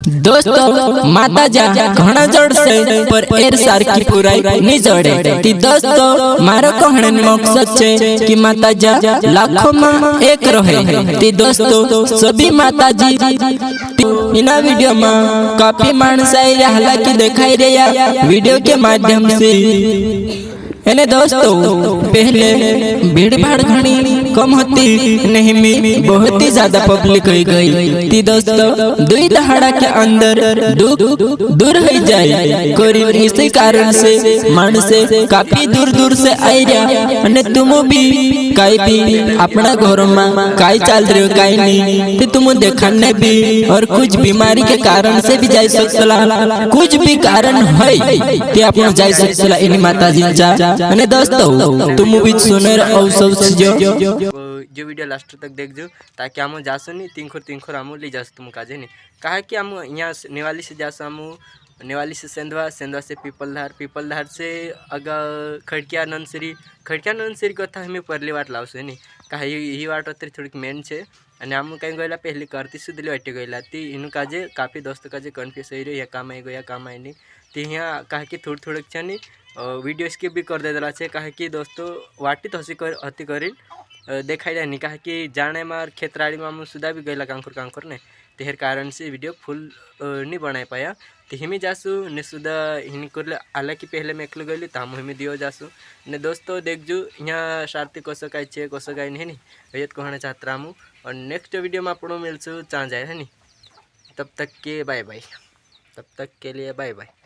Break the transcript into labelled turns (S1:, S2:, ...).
S1: दोस्तों माता जा घणा जड़ से पर एर सारखी पुराई नहीं जड़े ती दोस्तों मारो कहने मकसद छे कि माता जा लाखों में एक रहे ती दोस्तों सभी माता जी इना वीडियो में काफी मानस आई हालांकि दिखाई रहा वीडियो के माध्यम से एने दोस्तों पहले भीड़ भाड़ घनी कम होती नहीं में बहुत ही ज्यादा पब्लिक हो गई थी दोस्तों दुई दहाड़ा के अंदर दूर हो जाए कोरी इसी कारण से मानस काफी दूर दूर से आई रहा अने तुम भी काई भी अपना घर में काई चल रहे हो काई नहीं तो तुम देखने भी और कुछ बीमारी के कारण से भी जा सकला कुछ भी कारण है ते अपन जा सकला इनी माता जी जा अने दोस्तों तुम भी सुनर और सब जो वीडियो लास्ट तक देखजो ताकि हम जासो नहीं तीन खोर हम ले जासो तुम काजे नहीं कहा कि हम यहाँ नेवाली से जासो हम नेवाली से सेंधवा से पीपलधार से अगर खड़किया नंदसरी कथा हमें परली वाट लावसो नहीं कहा ही वाट अतरी थोड़ी मेन है અને આમ કઈ ગયેલા પહેલી કરતી સુધી અટી ગયેલા તી એનું કાજે કાફી દોસ્તો કાજે કન્ફ્યુઝ થઈ રહ્યો કામ આવી ગયા કામ આવી નહીં તે અહીંયા કાहे कि થોડુંક છે ને वीडियो स्किप भी कर देला है कहे कि दोस्तों वाटी तो हती करी देखाई नहीं कहे कि जाने मार खेतराड़ी में सुधा भी गला कांकुर ने तेहर कारण से वीडियो फुल नहीं बना पाया तो हिमी जासू ने सुधा हिनी कर हालांकि पहले मैं एकलो गई तो हम हिमी दियो जासू ने दोस्तों देखजू यहाँ शारती कसो काई नहीं अयत कहना चाहता हूँ और नेक्स्ट वीडियो में आपको मिलसू चा जाए है नी तब तक के लिए बाय बाय।